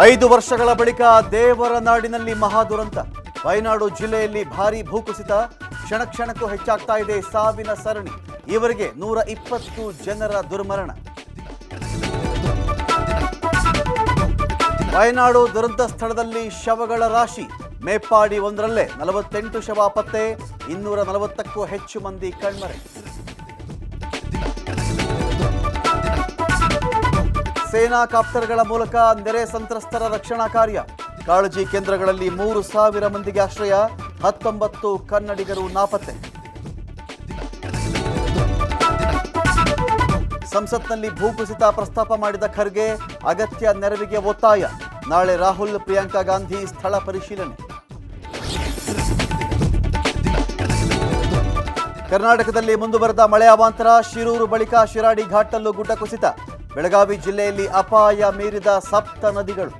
5 ವರ್ಷಗಳ ಬಳಿಕ ದೇವರ ನಾಡಿನಲ್ಲಿ ಮಹಾದುರಂತ. ವಯನಾಡು ಜಿಲ್ಲೆಯಲ್ಲಿ ಭಾರೀ ಭೂಕುಸಿತ. ಕ್ಷಣ ಕ್ಷಣಕ್ಕೂ ಹೆಚ್ಚಾಗ್ತಾ ಇದೆ ಸಾವಿನ ಸರಣಿ. ಈವರೆಗೆ 120 ಜನರ ದುರ್ಮರಣ. ವಯನಾಡು ದುರಂತ ಸ್ಥಳದಲ್ಲಿ ಶವಗಳ ರಾಶಿ. ಮೇಪ್ಪಾಡಿ ಒಂದರಲ್ಲೇ 48 ಶವ ಪತ್ತೆ. 240ಕ್ಕೂ ಹೆಚ್ಚು ಮಂದಿ ಕಣ್ಮರೆ. ಸೇನಾ ಕಾಪ್ಟರ್ಗಳ ಮೂಲಕ ನೆರೆ ಸಂತ್ರಸ್ತರ ರಕ್ಷಣಾ ಕಾರ್ಯ. ಕಾಳಜಿ ಕೇಂದ್ರಗಳಲ್ಲಿ 3000 ಮಂದಿಗೆ ಆಶ್ರಯ. 19 ಕನ್ನಡಿಗರು ನಾಪತ್ತೆ. ಸಂಸತ್ನಲ್ಲಿ ಭೂಕುಸಿತ ಪ್ರಸ್ತಾಪ ಮಾಡಿದ ಖರ್ಗೆ, ಅಗತ್ಯ ನೆರವಿಗೆ ಒತ್ತಾಯ. ನಾಳೆ ರಾಹುಲ್ ಪ್ರಿಯಾಂಕಾ ಗಾಂಧಿ ಸ್ಥಳ ಪರಿಶೀಲನೆ. ಕರ್ನಾಟಕದಲ್ಲಿ ಮುಂದುವರೆದ ಮಳೆ ಅವಾಂತರ. ಶಿರೂರು ಬಳಿಕ ಶಿರಾಡಿ ಘಾಟಲ್ಲೂ ಗುಡ್ಡ ಕುಸಿತ. ಬೆಳಗಾವಿ ಜಿಲ್ಲೆಯಲ್ಲಿ ಅಪಾಯ ಮೀರಿದ 7 ನದಿಗಳು.